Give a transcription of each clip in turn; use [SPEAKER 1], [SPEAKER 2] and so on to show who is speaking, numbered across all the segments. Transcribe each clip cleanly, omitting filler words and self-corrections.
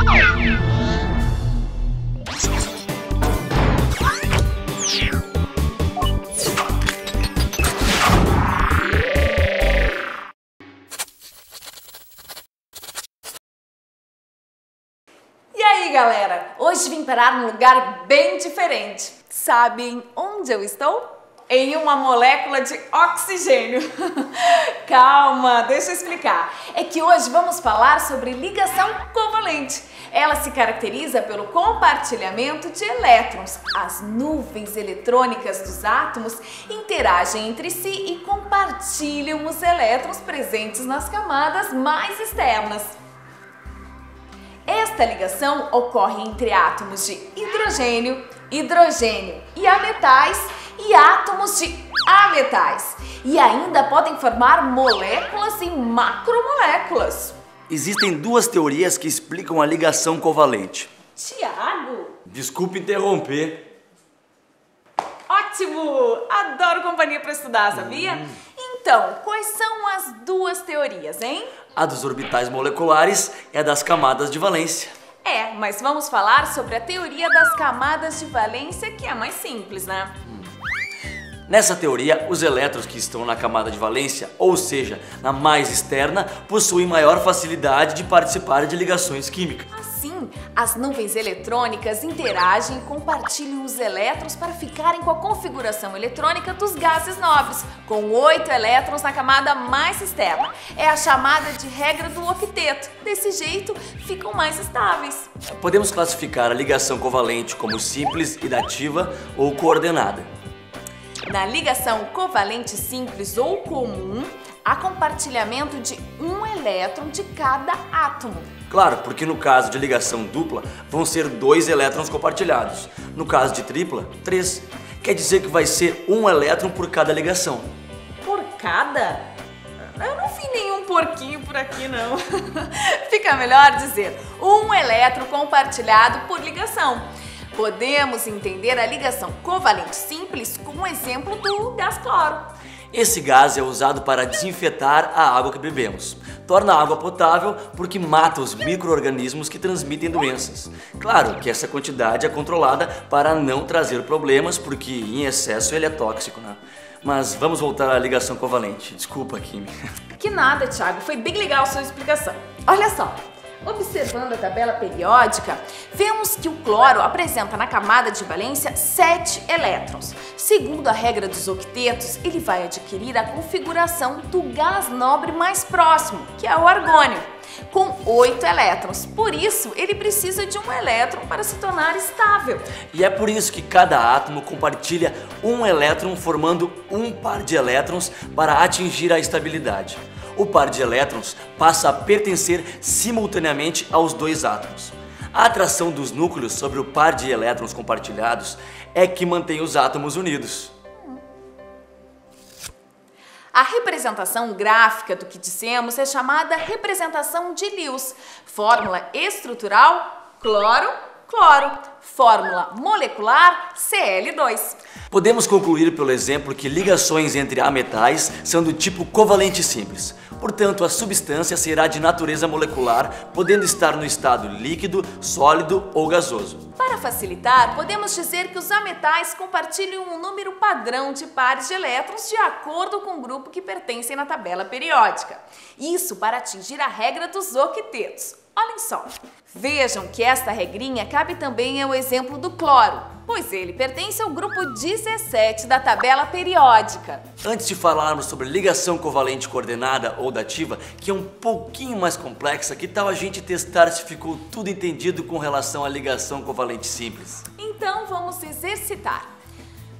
[SPEAKER 1] E aí, galera? Hoje vim parar num lugar bem diferente. Sabem onde eu estou? Em uma molécula de oxigênio. Calma, deixa eu explicar. É que hoje vamos falar sobre ligação covalente. Ela se caracteriza pelo compartilhamento de elétrons. As nuvens eletrônicas dos átomos interagem entre si e compartilham os elétrons presentes nas camadas mais externas. Esta ligação ocorre entre átomos de hidrogênio e ametais e átomos de ametais. E ainda podem formar moléculas e macromoléculas.
[SPEAKER 2] Existem duas teorias que explicam a ligação covalente.
[SPEAKER 1] Tiago?
[SPEAKER 2] Desculpe interromper.
[SPEAKER 1] Ótimo! Adoro companhia para estudar, sabia? Então, quais são as duas teorias, hein?
[SPEAKER 2] A dos orbitais moleculares e a das camadas de valência.
[SPEAKER 1] Mas vamos falar sobre a teoria das camadas de valência, que é mais simples, né?
[SPEAKER 2] Nessa teoria, os elétrons que estão na camada de valência, ou seja, na mais externa, possuem maior facilidade de participar de ligações químicas.
[SPEAKER 1] Assim, as nuvens eletrônicas interagem e compartilham os elétrons para ficarem com a configuração eletrônica dos gases nobres, com 8 elétrons na camada mais externa. É a chamada de regra do octeto. Desse jeito, ficam mais estáveis.
[SPEAKER 2] Podemos classificar a ligação covalente como simples, dativa ou coordenada.
[SPEAKER 1] Na ligação covalente simples ou comum, há compartilhamento de um elétron de cada átomo.
[SPEAKER 2] Claro, porque no caso de ligação dupla, vão ser 2 elétrons compartilhados. No caso de tripla, 3. Quer dizer que vai ser um elétron por cada ligação.
[SPEAKER 1] Por cada? Eu não vi nenhum porquinho por aqui, não. Fica melhor dizer um elétron compartilhado por ligação. Podemos entender a ligação covalente simples com o exemplo do gás cloro.
[SPEAKER 2] Esse gás é usado para desinfetar a água que bebemos. Torna a água potável porque mata os micro-organismos que transmitem doenças. Claro que essa quantidade é controlada para não trazer problemas, porque em excesso ele é tóxico, né? Mas vamos voltar à ligação covalente. Desculpa, Kimi.
[SPEAKER 1] Que nada, Thiago. Foi bem legal a sua explicação. Olha só. Observando a tabela periódica, vemos que o cloro apresenta na camada de valência 7 elétrons. Segundo a regra dos octetos, ele vai adquirir a configuração do gás nobre mais próximo, que é o argônio, com 8 elétrons. Por isso, ele precisa de um elétron para se tornar estável.
[SPEAKER 2] E é por isso que cada átomo compartilha um elétron, formando um par de elétrons para atingir a estabilidade. O par de elétrons passa a pertencer simultaneamente aos 2 átomos. A atração dos núcleos sobre o par de elétrons compartilhados é que mantém os átomos unidos.
[SPEAKER 1] A representação gráfica do que dissemos é chamada representação de Lewis. Fórmula estrutural: cloro, cloro. Fórmula molecular: Cl2.
[SPEAKER 2] Podemos concluir pelo exemplo que ligações entre ametais são do tipo covalente simples. Portanto, a substância será de natureza molecular, podendo estar no estado líquido, sólido ou gasoso.
[SPEAKER 1] Para facilitar, podemos dizer que os ametais compartilham um número padrão de pares de elétrons de acordo com o grupo que pertencem na tabela periódica. Isso para atingir a regra dos octetos. Olhem só. Vejam que esta regrinha cabe também ao exemplo do cloro, pois ele pertence ao grupo 17 da tabela periódica.
[SPEAKER 2] Antes de falarmos sobre ligação covalente coordenada ou dativa, que é um pouquinho mais complexa, que tal a gente testar se ficou tudo entendido com relação à ligação covalente simples?
[SPEAKER 1] Então vamos exercitar.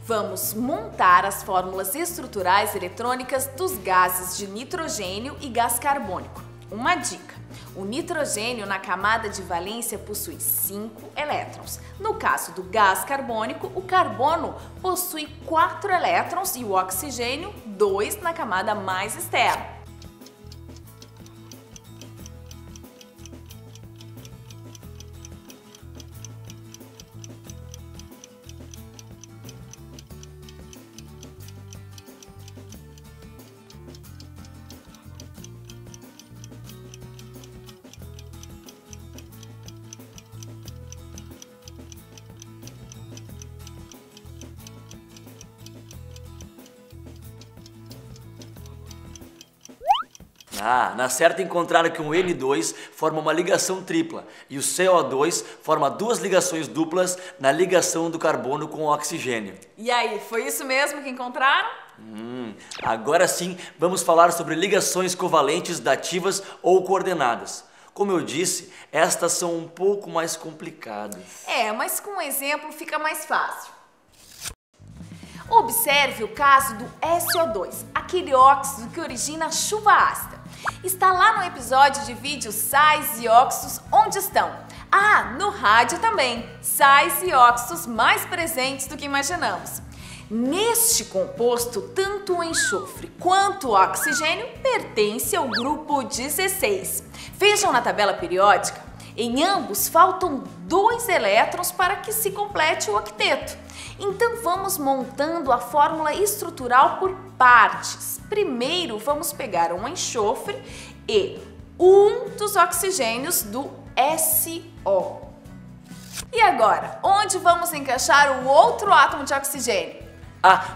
[SPEAKER 1] Vamos montar as fórmulas estruturais eletrônicas dos gases de nitrogênio e gás carbônico. Uma dica: o nitrogênio na camada de valência possui 5 elétrons. No caso do gás carbônico, o carbono possui 4 elétrons e o oxigênio 2 na camada mais externa.
[SPEAKER 2] Na certa encontraram que um N2 forma uma ligação tripla e o CO2 forma duas ligações duplas na ligação do carbono com o oxigênio.
[SPEAKER 1] E aí, foi isso mesmo que encontraram?
[SPEAKER 2] Agora sim, vamos falar sobre ligações covalentes dativas ou coordenadas. Como eu disse, estas são um pouco mais complicadas.
[SPEAKER 1] Mas com um exemplo fica mais fácil. Observe o caso do SO2, aquele óxido que origina a chuva ácida. Está lá no episódio de vídeo sais e óxidos onde estão. No rádio também, sais e óxidos mais presentes do que imaginamos. Neste composto, tanto o enxofre quanto o oxigênio pertencem ao grupo 16. Vejam na tabela periódica, em ambos faltam 2 elétrons para que se complete o octeto. Então vamos montando a fórmula estrutural por partes. Primeiro vamos pegar um enxofre e um dos oxigênios do SO. E agora, onde vamos encaixar o outro átomo de oxigênio?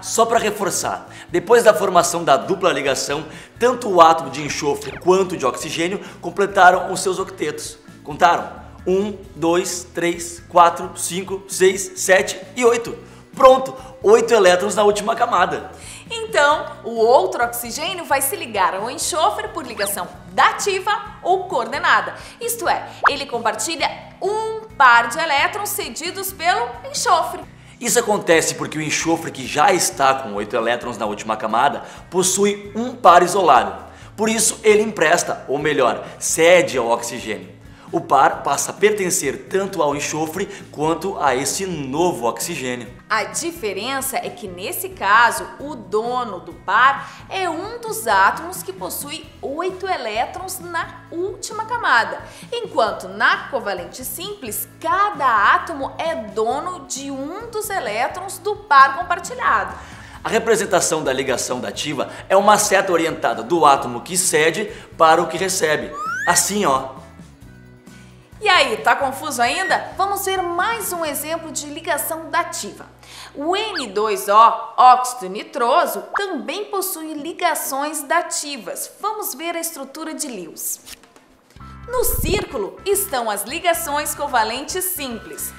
[SPEAKER 2] Só para reforçar, depois da formação da dupla ligação, tanto o átomo de enxofre quanto de oxigênio completaram os seus octetos. Contaram? 1, 2, 3, 4, 5, 6, 7 e 8. Pronto, 8 elétrons na última camada.
[SPEAKER 1] Então, o outro oxigênio vai se ligar ao enxofre por ligação dativa ou coordenada. Isto é, ele compartilha um par de elétrons cedidos pelo enxofre.
[SPEAKER 2] Isso acontece porque o enxofre, que já está com 8 elétrons na última camada, possui um par isolado. Por isso, ele empresta, ou melhor, cede ao oxigênio. O par passa a pertencer tanto ao enxofre quanto a esse novo oxigênio.
[SPEAKER 1] A diferença é que nesse caso, o dono do par é um dos átomos que possui 8 elétrons na última camada, enquanto na covalente simples, cada átomo é dono de um dos elétrons do par compartilhado.
[SPEAKER 2] A representação da ligação dativa é uma seta orientada do átomo que cede para o que recebe. Assim, ó.
[SPEAKER 1] E aí, tá confuso ainda? Vamos ver mais um exemplo de ligação dativa. O N2O, óxido nitroso, também possui ligações dativas. Vamos ver a estrutura de Lewis. No círculo estão as ligações covalentes simples.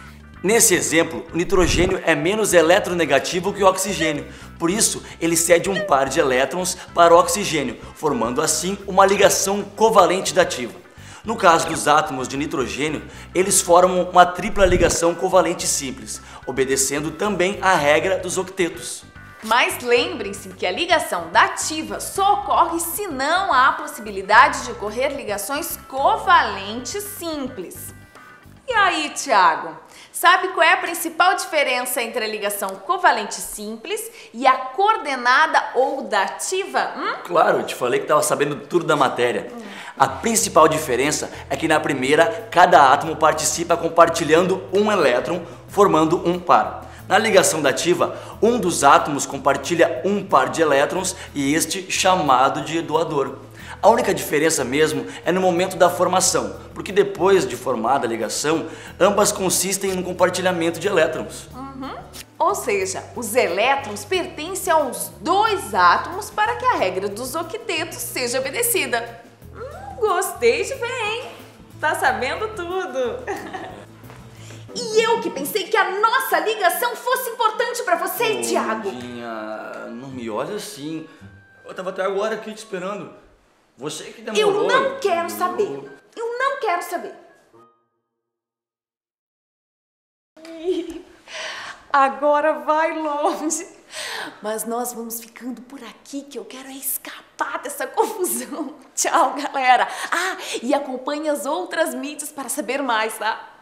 [SPEAKER 2] Nesse exemplo, o nitrogênio é menos eletronegativo que o oxigênio, por isso ele cede um par de elétrons para o oxigênio, formando assim uma ligação covalente dativa. No caso dos átomos de nitrogênio, eles formam uma tripla ligação covalente simples, obedecendo também à regra dos octetos.
[SPEAKER 1] Mas lembrem-se que a ligação dativa só ocorre se não há possibilidade de ocorrer ligações covalentes simples. E aí, Thiago, sabe qual é a principal diferença entre a ligação covalente simples e a coordenada ou dativa?
[SPEAKER 2] Claro, eu te falei que estava sabendo tudo da matéria. A principal diferença é que na primeira, cada átomo participa compartilhando um elétron, formando um par. Na ligação dativa, um dos átomos compartilha um par de elétrons e este chamado de doador. A única diferença mesmo é no momento da formação, porque depois de formada a ligação, ambas consistem no compartilhamento de elétrons.
[SPEAKER 1] Ou seja, os elétrons pertencem aos 2 átomos para que a regra dos octetos seja obedecida. Gostei de ver, hein? Tá sabendo tudo. E eu que pensei que a nossa ligação fosse importante para você, Thiago.
[SPEAKER 2] Não me olha assim. Eu tava até agora aqui te esperando. Você que demorou.
[SPEAKER 1] Eu não quero saber. Eu não quero saber. Agora vai longe. Mas nós vamos ficando por aqui, que eu quero escapar dessa confusão. Tchau, galera. E acompanhe as outras mídias para saber mais, tá?